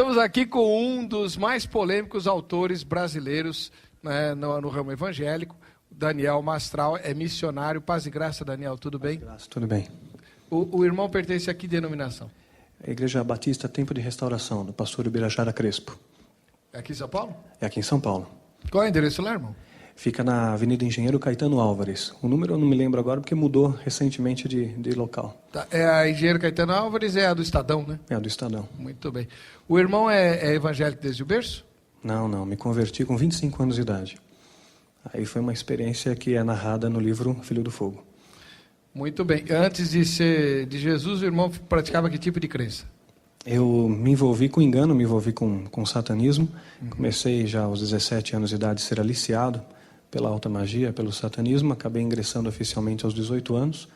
Estamos aqui com um dos mais polêmicos autores brasileiros, né, no ramo evangélico, Daniel Mastral, é missionário. Paz e graça, Daniel, tudo bem? Paz e graça, tudo bem. O irmão pertence a que denominação? A Igreja Batista Tempo de Restauração, do pastor Ubirajara Crespo. É aqui em São Paulo? É aqui em São Paulo. Qual é o endereço lá, irmão? Fica na Avenida Engenheiro Caetano Álvares. O número eu não me lembro agora porque mudou recentemente de local. Tá, é a Engenheiro Caetano Álvares, é a do Estadão, né? É a do Estadão. Muito bem. O irmão é evangélico desde o berço? Não. Me converti com 25 anos de idade. Aí foi uma experiência que é narrada no livro Filho do Fogo. Muito bem. Antes de ser de Jesus, o irmão praticava que tipo de crença? Eu me envolvi com engano, me envolvi com satanismo. Comecei já aos 17 anos de idade a ser aliciado pela alta magia, pelo satanismo. Acabei ingressando oficialmente aos 18 anos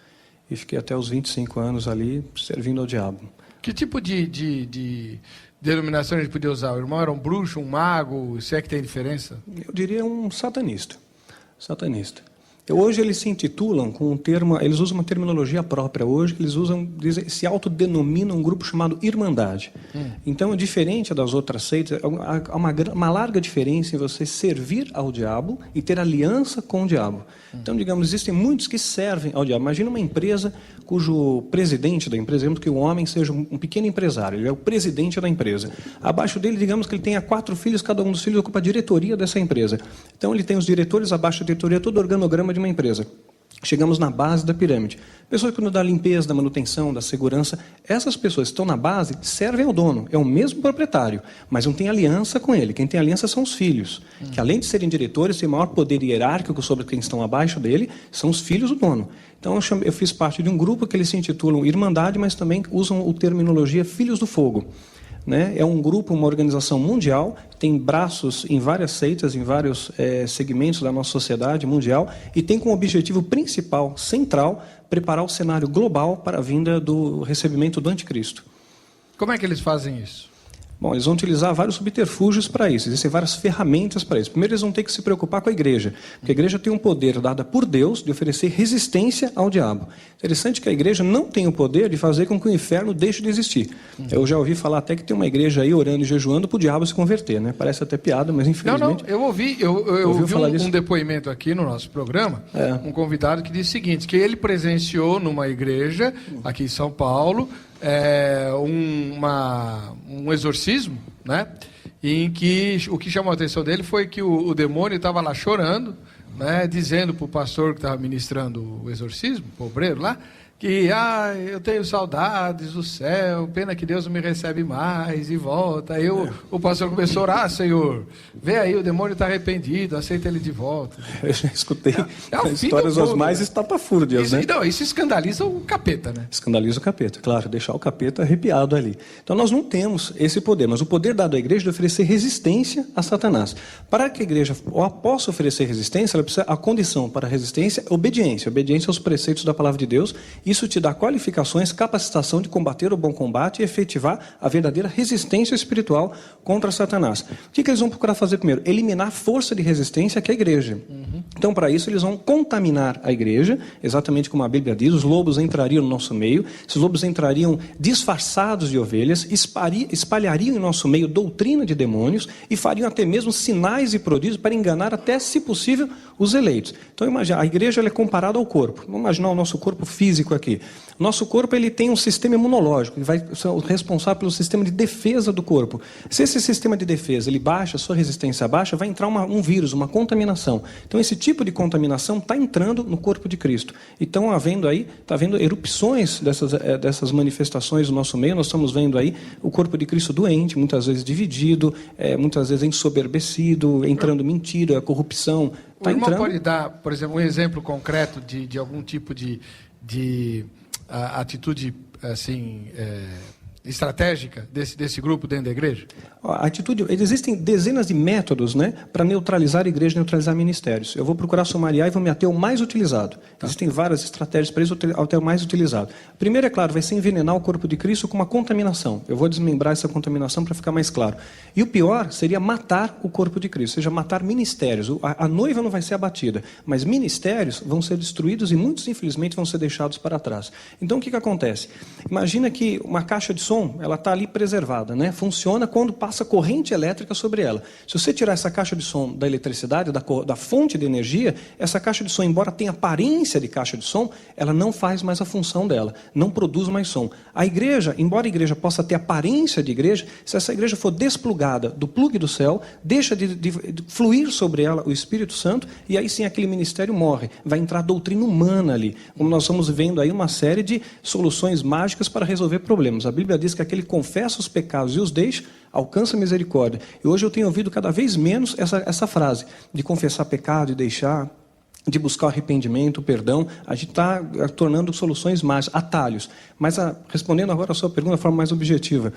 e fiquei até os 25 anos ali servindo ao diabo. Que tipo de denominação a gente podia usar? O irmão era um bruxo, um mago? Se é que tem diferença? Eu diria um satanista. Hoje eles se intitulam com um termo, eles usam uma terminologia própria. Hoje eles se autodenominam um grupo chamado Irmandade. Então é diferente das outras seitas. Há uma larga diferença em você servir ao diabo e ter aliança com o diabo. Então, digamos, existem muitos que servem ao diabo. Imagina uma empresa cujo presidente da empresa, digamos que o homem seja um pequeno empresário, ele é o presidente da empresa. Abaixo dele, digamos que ele tenha 4 filhos, cada um dos filhos ocupa a diretoria dessa empresa. Então ele tem os diretores, abaixo da diretoria, todo o organograma de uma empresa. Chegamos na base da pirâmide. Pessoas que cuidam da limpeza, da manutenção, da segurança. Essas pessoas que estão na base servem ao dono. É o mesmo proprietário, mas não tem aliança com ele. Quem tem aliança são os filhos, que além de serem diretores, têm maior poder hierárquico sobre quem estão abaixo dele, são os filhos do dono. Então eu fiz parte de um grupo que eles se intitulam Irmandade, mas também usam a terminologia Filhos do Fogo. É um grupo, uma organização mundial, tem braços em várias seitas, em vários segmentos da nossa sociedade mundial, e tem como objetivo principal, central, preparar o cenário global para a vinda do recebimento do anticristo. Como é que eles fazem isso? Bom, eles vão utilizar vários subterfúgios para isso, existem várias ferramentas para isso. Primeiro, eles vão ter que se preocupar com a igreja, porque a igreja tem um poder dado por Deus de oferecer resistência ao diabo. Interessante que a igreja não tem o poder de fazer com que o inferno deixe de existir. Eu já ouvi falar até que tem uma igreja aí orando e jejuando para o diabo se converter, né? Parece até piada, mas infelizmente... Não, eu ouvi um depoimento aqui no nosso programa, um convidado que disse o seguinte, que ele presenciou numa igreja aqui em São Paulo, um exorcismo, né? Em que o que chamou a atenção dele foi que o demônio estava lá chorando, né? Dizendo para o pastor que estava ministrando o exorcismo, o obreiro lá, que eu tenho saudades do céu, pena que Deus não me recebe mais e volta. Aí o pastor começou a orar, Senhor, vê aí, o demônio está arrependido, aceita ele de volta. Eu já escutei histórias das mais estapafúrdias, né? Não, isso escandaliza o capeta, né? Escandaliza o capeta, claro, deixar o capeta arrepiado ali. Então nós não temos esse poder, mas o poder dado à igreja é de oferecer resistência a Satanás. Para que a igreja possa oferecer resistência, ela precisa, a condição para a resistência é obediência aos preceitos da palavra de Deus. Isso te dá qualificações, capacitação de combater o bom combate e efetivar a verdadeira resistência espiritual contra Satanás. O que eles vão procurar fazer primeiro? Eliminar a força de resistência que é a igreja. Então, para isso, eles vão contaminar a igreja, exatamente como a Bíblia diz, os lobos entrariam no nosso meio, esses lobos entrariam disfarçados de ovelhas, espalhariam em nosso meio doutrina de demônios e fariam até mesmo sinais e prodígios para enganar até, se possível, os eleitos. Então, imagina, a igreja ela é comparada ao corpo. Vamos imaginar o nosso corpo físico aqui. Nosso corpo ele tem um sistema imunológico, ele vai ser responsável pelo sistema de defesa do corpo. Se esse sistema de defesa ele baixa, sua resistência baixa, vai entrar um vírus, uma contaminação. Então esse tipo de contaminação está entrando no corpo de Cristo. E estão havendo erupções dessas manifestações no nosso meio. Nós estamos vendo aí o corpo de Cristo doente, muitas vezes dividido, muitas vezes ensoberbecido, entrando mentira, corrupção. O irmão pode dar, por exemplo, um exemplo concreto de algum tipo de atitude assim, estratégica desse grupo dentro da igreja? A atitude, existem dezenas de métodos, né, para neutralizar a igreja, neutralizar ministérios. Eu vou procurar sumariar e vou me ater ao mais utilizado. Existem várias estratégias para isso, até o mais utilizado. Primeiro, é claro, vai ser envenenar o corpo de Cristo com uma contaminação. Eu vou desmembrar essa contaminação para ficar mais claro. E o pior seria matar o corpo de Cristo, ou seja, matar ministérios. A noiva não vai ser abatida, mas ministérios vão ser destruídos e muitos, infelizmente, vão ser deixados para trás. Então, o que acontece? Imagina que uma caixa de som som, ela está ali preservada, né? Funciona quando passa corrente elétrica sobre ela. Se você tirar essa caixa de som da eletricidade, da fonte de energia, essa caixa de som, embora tenha aparência de caixa de som, ela não faz mais a função dela, não produz mais som. A igreja, embora a igreja possa ter aparência de igreja, se essa igreja for desplugada do plugue do céu, deixa de fluir sobre ela o Espírito Santo, e aí sim aquele ministério morre. Vai entrar doutrina humana ali, como nós estamos vendo aí uma série de soluções mágicas para resolver problemas. A Bíblia diz que aquele que confessa os pecados e os deixa, alcança misericórdia. E hoje eu tenho ouvido cada vez menos essa frase, de confessar pecado e deixar, de buscar arrependimento, perdão. A gente está tornando soluções mágicas, atalhos. Mas respondendo agora a sua pergunta de forma mais objetiva,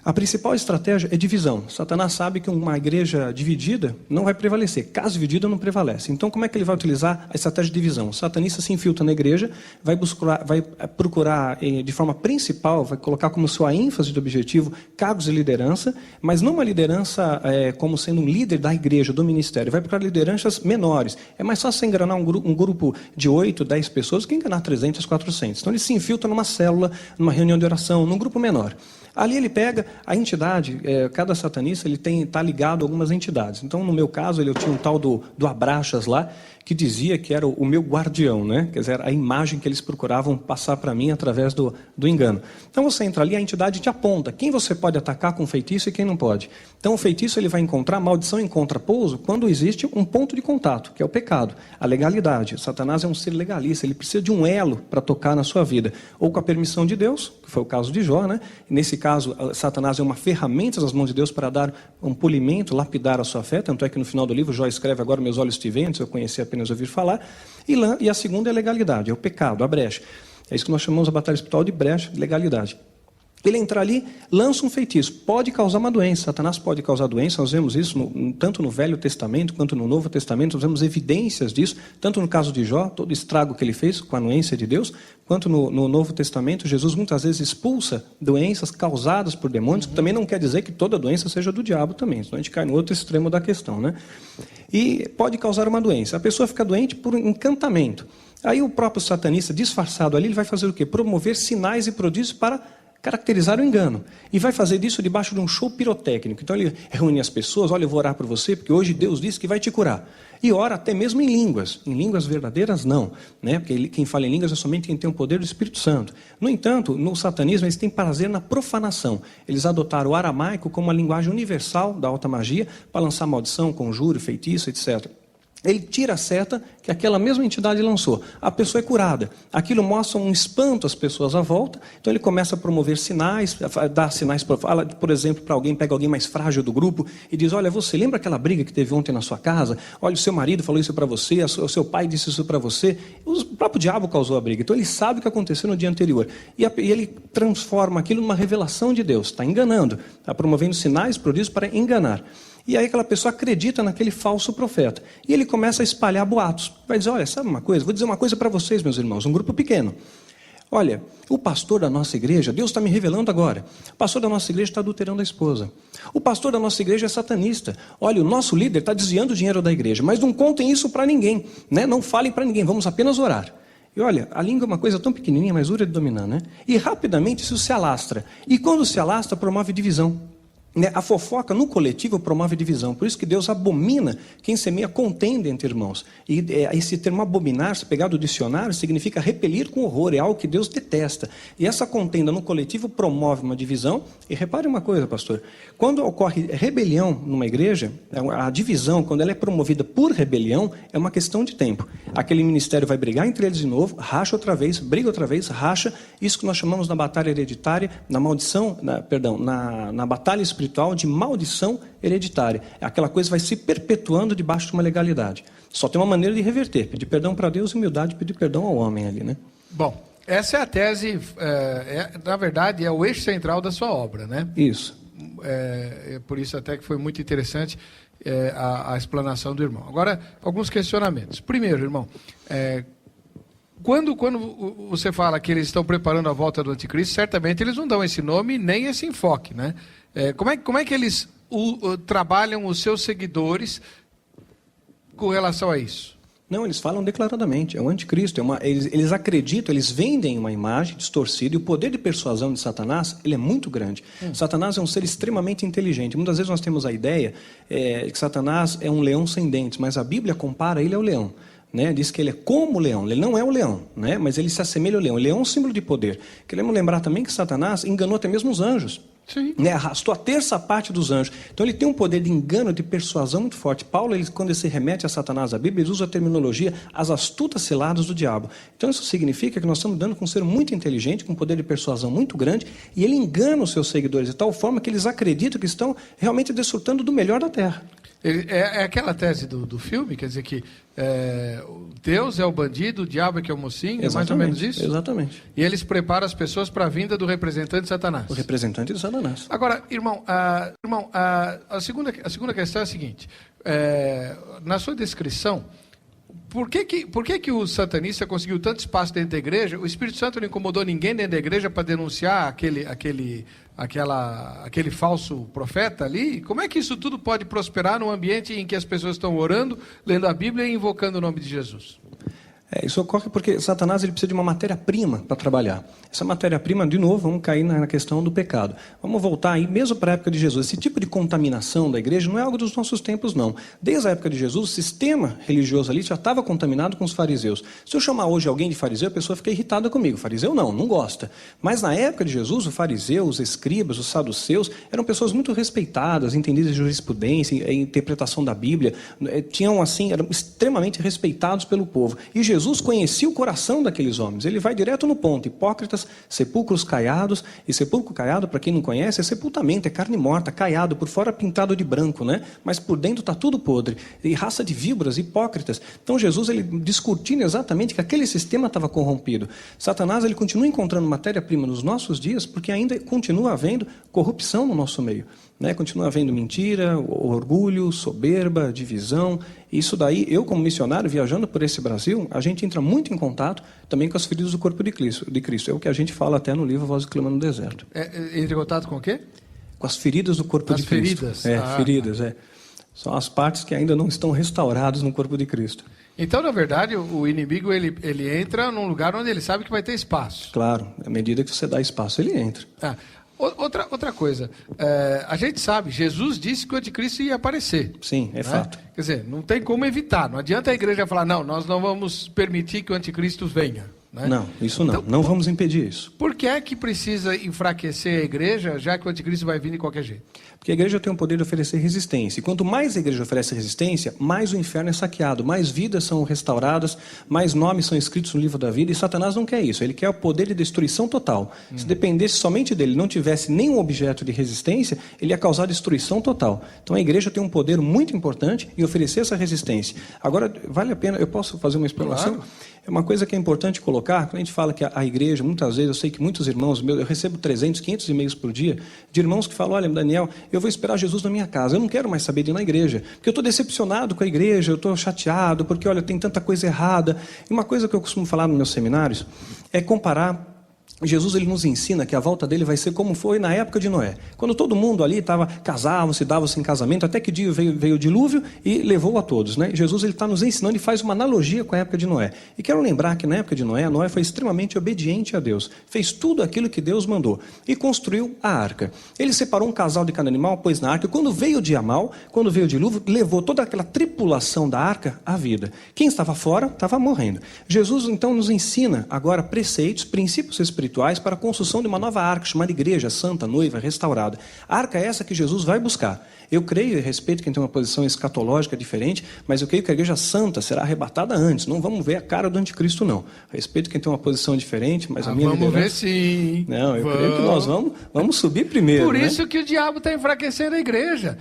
a principal estratégia é divisão. Satanás sabe que uma igreja dividida não vai prevalecer. Casa dividida não prevalece. Então, como é que ele vai utilizar a estratégia de divisão? O satanista se infiltra na igreja, vai procurar de forma principal, vai colocar como sua ênfase de objetivo cargos de liderança, mas não uma liderança como sendo um líder da igreja, do ministério. Vai procurar lideranças menores. É mais fácil você enganar um grupo de 8, 10 pessoas que enganar 300, 400. Então, ele se infiltra numa célula, numa reunião de oração, num grupo menor. Ali ele pega a entidade, cada satanista está ligado a algumas entidades. Então, no meu caso, eu tinha um tal do Abraxas lá, que dizia que era o meu guardião, né? Quer dizer, a imagem que eles procuravam passar para mim através do engano. Então, você entra ali, a entidade te aponta quem você pode atacar com feitiço e quem não pode. Então, o feitiço ele vai encontrar, a maldição encontra pouso quando existe um ponto de contato, que é o pecado, a legalidade. Satanás é um ser legalista, ele precisa de um elo para tocar na sua vida. Ou com a permissão de Deus, que foi o caso de Jó, né? E nesse caso, Satanás é uma ferramenta nas mãos de Deus para dar um polimento, lapidar a sua fé. Tanto é que no final do livro, Jó escreve: agora meus olhos te veem, antes eu conheci apenas ouvir falar. E a segunda é a legalidade, é o pecado, a brecha. É isso que nós chamamos a batalha espiritual de brecha, legalidade. Ele entra ali, lança um feitiço, pode causar uma doença. Satanás pode causar doença, nós vemos isso tanto no Velho Testamento quanto no Novo Testamento, nós vemos evidências disso, tanto no caso de Jó, todo o estrago que ele fez com a anuência de Deus, quanto no Novo Testamento, Jesus muitas vezes expulsa doenças causadas por demônios, que também não quer dizer que toda doença seja do diabo também, senão a gente cai no outro extremo da questão, né? E pode causar uma doença, a pessoa fica doente por encantamento. Aí o próprio satanista, disfarçado ali, ele vai fazer o quê? Promover sinais e prodígios para caracterizar o engano. E vai fazer isso debaixo de um show pirotécnico. Então ele reúne as pessoas: olha, eu vou orar por você, porque hoje Deus disse que vai te curar. E ora até mesmo em línguas. Em línguas verdadeiras, não. Né? Porque quem fala em línguas é somente quem tem o poder do Espírito Santo. No entanto, no satanismo, eles têm prazer na profanação. Eles adotaram o aramaico como uma linguagem universal da alta magia para lançar maldição, conjuro, feitiço, etc. Ele tira a seta que aquela mesma entidade lançou. A pessoa é curada. Aquilo mostra um espanto às pessoas à volta. Então ele começa a promover sinais, a dar sinais, fala, por exemplo, para alguém, pega alguém mais frágil do grupo e diz: olha, você lembra aquela briga que teve ontem na sua casa? Olha, o seu marido falou isso para você, o seu pai disse isso para você. O próprio diabo causou a briga. Então ele sabe o que aconteceu no dia anterior. E ele transforma aquilo numa revelação de Deus. Está enganando, está promovendo sinais, prodígios para enganar. E aí aquela pessoa acredita naquele falso profeta. E ele começa a espalhar boatos. Vai dizer: olha, sabe uma coisa? Vou dizer uma coisa para vocês, meus irmãos, um grupo pequeno. Olha, o pastor da nossa igreja, Deus está me revelando agora, o pastor da nossa igreja está adulterando a esposa. O pastor da nossa igreja é satanista. Olha, o nosso líder está desviando o dinheiro da igreja. Mas não contem isso para ninguém, né? Não falem para ninguém, vamos apenas orar. E olha, a língua é uma coisa tão pequenininha, mas dura de dominar, né? E rapidamente isso se alastra. E quando se alastra, promove divisão. A fofoca no coletivo promove divisão. Por isso que Deus abomina quem semeia contenda entre irmãos. E esse termo abominar, se pegar do dicionário, significa repelir com horror. É algo que Deus detesta. E essa contenda no coletivo promove uma divisão. E repare uma coisa, pastor: quando ocorre rebelião numa igreja, a divisão, quando ela é promovida por rebelião, é uma questão de tempo. Aquele ministério vai brigar entre eles de novo, racha outra vez, briga outra vez, racha. Isso que nós chamamos na batalha hereditária, na batalha espiritual de maldição hereditária. Aquela coisa vai se perpetuando debaixo de uma legalidade. Só tem uma maneira de reverter: pedir perdão para Deus e humildade, pedir perdão ao homem ali, né? Bom, essa é a tese, na verdade, é o eixo central da sua obra, né? Isso. Por isso até que foi muito interessante a explanação do irmão. Agora, alguns questionamentos. Primeiro, irmão, quando você fala que eles estão preparando a volta do anticristo, certamente eles não dão esse nome nem esse enfoque, né? Como é que eles trabalham os seus seguidores com relação a isso? Não, eles falam declaradamente, é o anticristo. Eles acreditam, eles vendem uma imagem distorcida, e o poder de persuasão de Satanás, ele é muito grande. Satanás é um ser extremamente inteligente. Muitas vezes nós temos a ideia que Satanás é um leão sem dentes, mas a Bíblia compara ele ao leão. Né? Diz que ele é como o leão, ele não é o leão, né? Mas ele se assemelha ao leão. O leão é um símbolo de poder. Queremos lembrar também que Satanás enganou até mesmo os anjos. Sim. Né? Arrastou a terça parte dos anjos. Então ele tem um poder de engano, de persuasão muito forte. Paulo, quando ele se remete a Satanás, a Bíblia, ele usa a terminologia as astutas ciladas do diabo. Então isso significa que nós estamos dando com um ser muito inteligente, com um poder de persuasão muito grande, e ele engana os seus seguidores de tal forma que eles acreditam que estão realmente desfrutando do melhor da terra. É aquela tese do filme, quer dizer que Deus é o bandido, o diabo é que é o mocinho, é mais ou menos isso? Exatamente. E eles preparam as pessoas para a vinda do representante de Satanás. O representante de Satanás. Agora, irmão, a segunda questão é a seguinte, na sua descrição, por que o satanista conseguiu tanto espaço dentro da igreja? O Espírito Santo não incomodou ninguém dentro da igreja para denunciar aquele falso profeta ali? Como é que isso tudo pode prosperar num ambiente em que as pessoas estão orando, lendo a Bíblia e invocando o nome de Jesus? Isso ocorre porque Satanás ele precisa de uma matéria-prima para trabalhar. Essa matéria-prima, de novo, vamos cair na questão do pecado. Vamos voltar aí mesmo para a época de Jesus. Esse tipo de contaminação da igreja não é algo dos nossos tempos, não. Desde a época de Jesus, o sistema religioso ali já estava contaminado com os fariseus. Se eu chamar hoje alguém de fariseu, a pessoa fica irritada comigo. Fariseu não gosta. Mas na época de Jesus, o fariseu, os escribas, os saduceus, eram pessoas muito respeitadas, entendidas de jurisprudência, em interpretação da Bíblia. Eram extremamente respeitados pelo povo. E Jesus conhecia o coração daqueles homens. Ele vai direto no ponto. Hipócritas, sepulcros caiados. E sepulcro caiado, para quem não conhece, é sepultamento, é carne morta, caiado, por fora pintado de branco, né? Mas por dentro está tudo podre. E raça de víboras, hipócritas. Então Jesus, ele discutindo exatamente que aquele sistema estava corrompido. Satanás, ele continua encontrando matéria-prima nos nossos dias, porque ainda continua havendo corrupção no nosso meio. Né? Continua havendo mentira, orgulho, soberba, divisão. Isso daí, eu como missionário, viajando por esse Brasil, a gente entra muito em contato também com as feridas do corpo de Cristo. É o que a gente fala até no livro Voz do Clima no Deserto. Entra em contato com o quê? Com as feridas do corpo de Cristo. Feridas? Feridas. São as partes que ainda não estão restauradas no corpo de Cristo. Então, na verdade, o inimigo ele entra num lugar onde ele sabe que vai ter espaço. Claro, à medida que você dá espaço, ele entra. Outra coisa, a gente sabe, Jesus disse que o anticristo ia aparecer. Sim, é fato. Quer dizer, não tem como evitar. Não adianta a igreja falar, não, nós não vamos permitir que o anticristo venha. Né? Não, isso não. Então, não vamos impedir isso. Por que é que precisa enfraquecer a igreja, já que o anticristo vai vir de qualquer jeito? Porque a igreja tem o poder de oferecer resistência. E quanto mais a igreja oferece resistência, mais o inferno é saqueado, mais vidas são restauradas, mais nomes são escritos no livro da vida. E Satanás não quer isso. Ele quer o poder de destruição total. Se dependesse somente dele, não tivesse nenhum objeto de resistência, ele ia causar destruição total. Então a igreja tem um poder muito importante em oferecer essa resistência. Agora, vale a pena, eu posso fazer uma explanação? Claro. É uma coisa que é importante colocar, quando a gente fala que a igreja, muitas vezes, eu sei que muitos irmãos meus, eu recebo 300, 500 e-mails por dia, de irmãos que falam, olha, Daniel, eu vou esperar Jesus na minha casa, eu não quero mais saber de ir na igreja, porque eu estou decepcionado com a igreja, eu estou chateado, porque, olha, tem tanta coisa errada. E uma coisa que eu costumo falar nos meus seminários é comparar. Jesus ele nos ensina que a volta dele vai ser como foi na época de Noé. Quando todo mundo ali casavam-se, davam-se em casamento, até que dia veio o dilúvio e levou a todos. Né? Jesus está nos ensinando e faz uma analogia com a época de Noé. E quero lembrar que na época de Noé foi extremamente obediente a Deus. Fez tudo aquilo que Deus mandou. E construiu a arca. Ele separou um casal de cada animal, pôs na arca. E quando veio o dia mau, quando veio o dilúvio, levou toda aquela tripulação da arca à vida. Quem estava fora, estava morrendo. Jesus então nos ensina agora preceitos, princípios espirituais, para a construção de uma nova arca, chamada igreja, santa, noiva, restaurada. A arca é essa que Jesus vai buscar. Eu creio e respeito quem tem uma posição escatológica diferente, mas eu creio que a igreja santa será arrebatada antes. Não vamos ver a cara do anticristo, não. Respeito quem tem uma posição diferente, mas a minha vamos ver sim. Não, eu creio que nós vamos subir primeiro. Por isso que o diabo está enfraquecendo a igreja.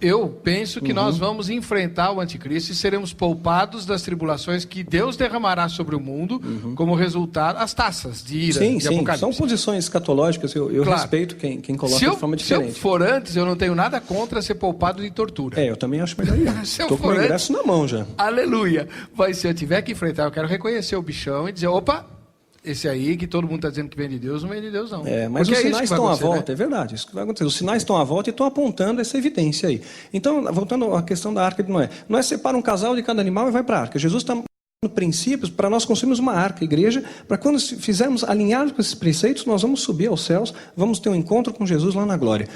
Eu penso que nós vamos enfrentar o anticristo e seremos poupados das tribulações que Deus derramará sobre o mundo como resultado, as taças de ira, de Apocalipse. São posições escatológicas, eu claro. Respeito quem coloca de forma diferente. Se eu for antes, eu não tenho nada contra ser poupado de tortura. Eu também acho melhor ir. Estou com o ingresso na mão já. Aleluia. Mas se eu tiver que enfrentar, eu quero reconhecer o bichão e dizer, opa, esse aí que todo mundo está dizendo que vem de Deus, não vem de Deus, não. Mas porque os sinais estão à volta, né? é verdade, isso que vai acontecer. Os sinais estão à volta e estão apontando essa evidência aí. Então, voltando à questão da arca de Noé. Noé separa um casal de cada animal e vai para a arca. Jesus está dando princípios para nós construirmos uma arca, igreja, para quando fizermos alinhados com esses preceitos, nós vamos subir aos céus, vamos ter um encontro com Jesus lá na glória.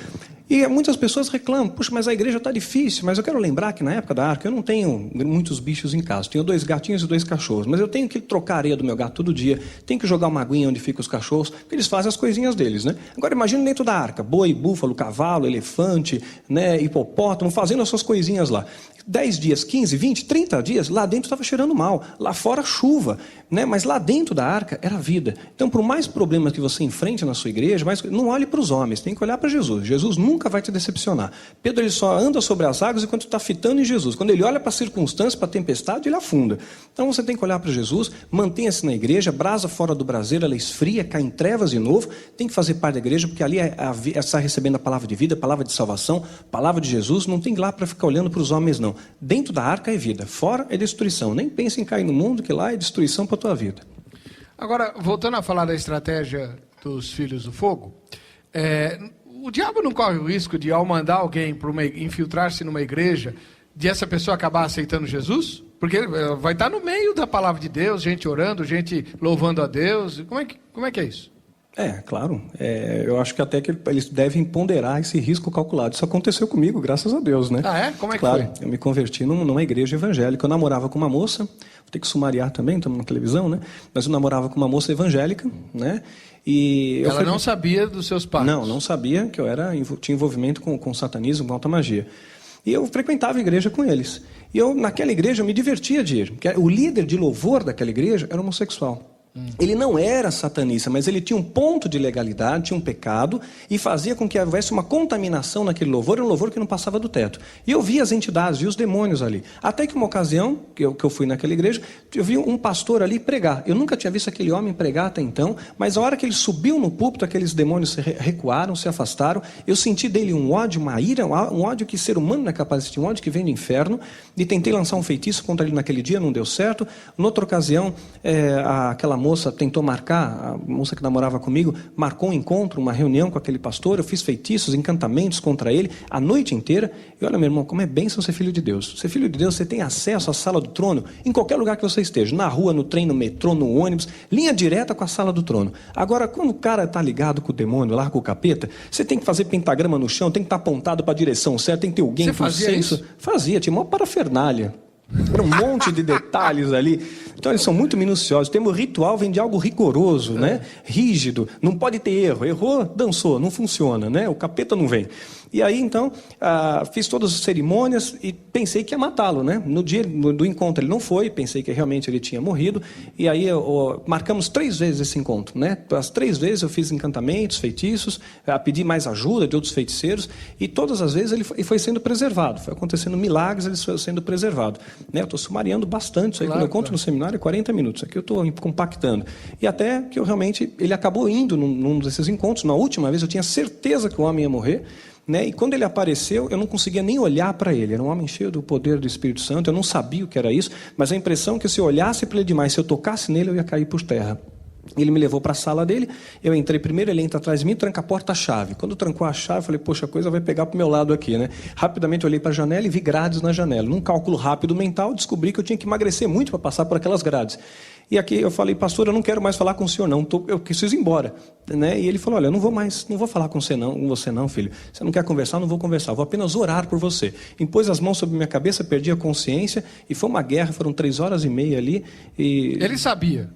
E muitas pessoas reclamam, puxa, mas a igreja está difícil. Mas eu quero lembrar que na época da arca eu não tenho muitos bichos em casa. Tenho 2 gatinhos e 2 cachorros. Mas eu tenho que trocar a areia do meu gato todo dia. Tenho que jogar uma aguinha onde ficam os cachorros, porque eles fazem as coisinhas deles, né? Agora imagine dentro da arca, boi, búfalo, cavalo, elefante, né, hipopótamo, fazendo as suas coisinhas lá. 10 dias, 15, 20, 30 dias, lá dentro estava cheirando mal. Lá fora chuva, né? Mas lá dentro da arca era vida. Então, por mais problemas que você enfrente na sua igreja, não olhe para os homens, tem que olhar para Jesus. Jesus nunca vai te decepcionar. Pedro ele só anda sobre as águas enquanto está fitando em Jesus. Quando ele olha para a circunstância, para a tempestade, ele afunda. Então você tem que olhar para Jesus, mantenha-se na igreja, brasa fora do braseiro, ela esfria, cai em trevas de novo, tem que fazer parte da igreja, porque ali está recebendo a palavra de vida, a palavra de salvação, a palavra de Jesus, não tem que ir lá para ficar olhando para os homens, não. Dentro da arca é vida, fora é destruição. Nem pense em cair no mundo, que lá é destruição para a tua vida. Agora, voltando a falar da estratégia dos filhos do fogo, o diabo não corre o risco de, ao mandar alguém para infiltrar-se numa igreja, de essa pessoa acabar aceitando Jesus? Porque ele vai estar no meio da palavra de Deus, gente orando, gente louvando a Deus. Como é que é isso? Claro. Eu acho que até que eles devem ponderar esse risco calculado. Isso aconteceu comigo, graças a Deus, né? Ah, é? Como é que claro, foi? Eu me converti numa igreja evangélica. Eu namorava com uma moça, vou ter que sumariar também, estamos na televisão, né? Mas eu namorava com uma moça evangélica, né? E ela não sabia dos seus pais? Não sabia que eu tinha envolvimento com satanismo, com alta magia. E eu frequentava a igreja com eles. E naquela igreja, eu me divertia de ir. Porque o líder de louvor daquela igreja era homossexual. Ele não era satanista, mas ele tinha um ponto de legalidade, tinha um pecado, e fazia com que houvesse uma contaminação naquele louvor, era um louvor que não passava do teto. E eu via as entidades, via os demônios ali. Até que uma ocasião, que eu fui naquela igreja, eu vi um pastor ali pregar. Eu nunca tinha visto aquele homem pregar até então, mas a hora que ele subiu no púlpito, aqueles demônios se recuaram, se afastaram. Eu senti dele um ódio, uma ira, um ódio que ser humano não é capaz de ter, um ódio que vem do inferno, e tentei lançar um feitiço contra ele naquele dia, não deu certo. Noutra ocasião, aquela moça tentou marcar, a moça que namorava comigo, marcou um encontro, uma reunião com aquele pastor, eu fiz feitiços, encantamentos contra ele, a noite inteira, e olha meu irmão, como é bênção ser filho de Deus. Ser filho de Deus, você tem acesso à sala do trono, em qualquer lugar que você esteja, na rua, no trem, no metrô, no ônibus, linha direta com a sala do trono. Agora, quando o cara está ligado com o demônio, lá com o capeta, você tem que fazer pentagrama no chão, tem que estar apontado para a direção certa, tem que ter alguém com senso. Fazia, tinha uma parafernália. Era um monte de detalhes ali. Então eles são muito minuciosos. O termo ritual vem de algo rigoroso, né? Rígido. Não pode ter erro. Errou, dançou, não funciona, né? O capeta não vem. E aí, então, fiz todas as cerimônias e pensei que ia matá-lo, né? No dia do encontro ele não foi, pensei que realmente ele tinha morrido. E aí marcamos 3 vezes esse encontro, né? As 3 vezes eu fiz encantamentos, feitiços, pedi mais ajuda de outros feiticeiros, e todas as vezes ele foi sendo preservado. Foi acontecendo milagres, ele foi sendo preservado. Né? Eu estou sumariando bastante isso aí. Claro, quando eu conto no seminário, é 40 minutos. Aqui eu estou compactando. E até que ele acabou indo num desses encontros. Na última vez eu tinha certeza que o homem ia morrer. Né? E quando ele apareceu, eu não conseguia nem olhar para ele. Era um homem cheio do poder do Espírito Santo. Eu não sabia o que era isso, mas a impressão é que se eu olhasse para ele demais, se eu tocasse nele, eu ia cair por terra. Ele me levou para a sala dele, eu entrei primeiro, ele entra atrás de mim, tranca a porta-chave. Quando trancou a chave, eu falei, poxa, a coisa vai pegar para o meu lado aqui, né? Rapidamente eu olhei para a janela e vi grades na janela. Num cálculo rápido mental, descobri que eu tinha que emagrecer muito para passar por aquelas grades. E aqui eu falei, pastor, eu não quero mais falar com o senhor, não, eu preciso ir embora. Né? E ele falou, olha, eu não vou falar com você não, filho. Você não quer conversar, não vou conversar, vou apenas orar por você. Impôs as mãos sobre minha cabeça, perdi a consciência, e foi uma guerra, foram 3 horas e meia ali. E... Ele sabia?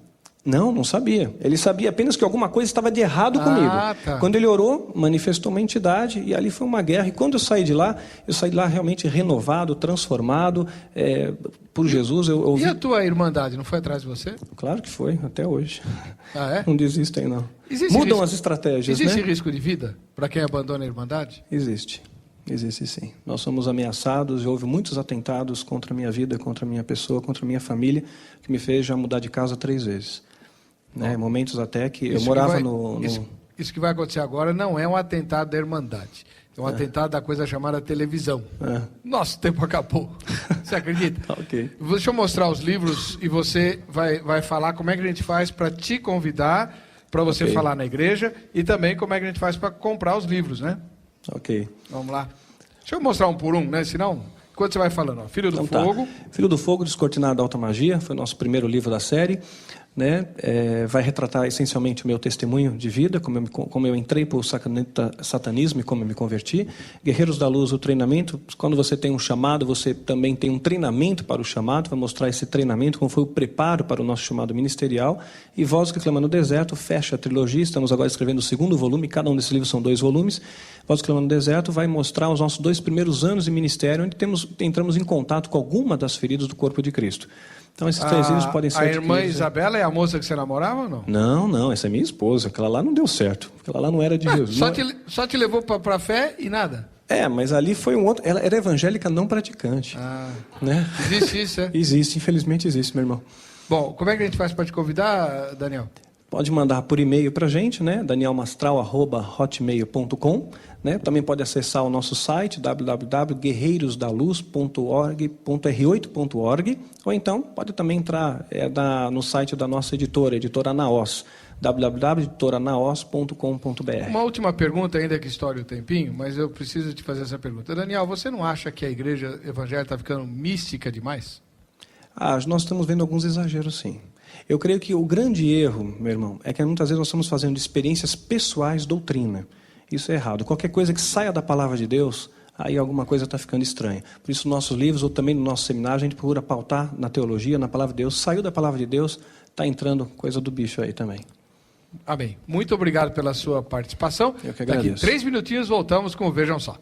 Não sabia. Ele sabia apenas que alguma coisa estava de errado comigo. Tá. Quando ele orou, manifestou uma entidade, e ali foi uma guerra. E quando eu saí de lá realmente renovado, transformado por Jesus. E a tua irmandade, não foi atrás de você? Claro que foi, até hoje. Ah, é? Não desistem, não. Mudam as estratégias, Existe risco de vida para quem abandona a irmandade? Existe sim. Nós somos ameaçados, e houve muitos atentados contra a minha vida, contra a minha pessoa, contra a minha família, que me fez já mudar de casa 3 vezes. Né? Momentos até que eu morava Isso que vai acontecer agora não é um atentado da Irmandade. um atentado da coisa chamada televisão. Nosso tempo acabou. Você acredita? Ok. Deixa eu mostrar os livros e você vai falar como é que a gente faz para te convidar, para você falar na igreja, e também como é que a gente faz para comprar os livros, né? Ok. Vamos lá. Deixa eu mostrar um por um, né? Senão, enquanto você vai falando, ó, Filho do Fogo. Filho do Fogo, Descortinado da Alta Magia, foi o nosso primeiro livro da série. Né? Vai retratar essencialmente o meu testemunho de vida, como eu entrei para o satanismo e como eu me converti. Guerreiros da Luz, o treinamento. Quando você tem um chamado, você também tem um treinamento para o chamado, vai mostrar esse treinamento, como foi o preparo para o nosso chamado ministerial. E Vozes que Clamam no Deserto fecha a trilogia, estamos agora escrevendo o segundo volume, cada um desses livros são 2 volumes. Vozes que Clamam no Deserto vai mostrar os nossos 2 primeiros anos de ministério, onde entramos em contato com alguma das feridas do corpo de Cristo. Então, esses 3 livros podem ser adquiridos. A irmã Isabela é a moça que você namorava ou não? Não, essa é minha esposa. Aquela lá não deu certo. Aquela lá não era de Jesus. Só te levou para a fé e nada? Mas ali foi um outro... Ela era evangélica não praticante. Né? Existe isso, é? Existe, infelizmente existe, meu irmão. Bom, como é que a gente faz para te convidar, Daniel? Pode mandar por e-mail para a gente, né? danielmastral@hotmail.com, né? Também pode acessar o nosso site, www.guerreirosdaluz.org.r8.org, ou então pode também entrar no site da nossa editora Naos, www.editoranaos.com.br. Uma última pergunta, ainda que estoure o tempinho, mas eu preciso te fazer essa pergunta. Daniel, você não acha que a igreja evangélica está ficando mística demais? Nós estamos vendo alguns exageros, sim. Eu creio que o grande erro, meu irmão, é que muitas vezes nós estamos fazendo de experiências pessoais doutrina. Isso é errado. Qualquer coisa que saia da palavra de Deus, aí alguma coisa está ficando estranha. Por isso, nossos livros, ou também no nosso seminário, a gente procura pautar na teologia, na palavra de Deus. Saiu da palavra de Deus, está entrando coisa do bicho aí também. Amém. Muito obrigado pela sua participação. Eu que agradeço. Daqui 3 minutinhos voltamos com o Vejam Só.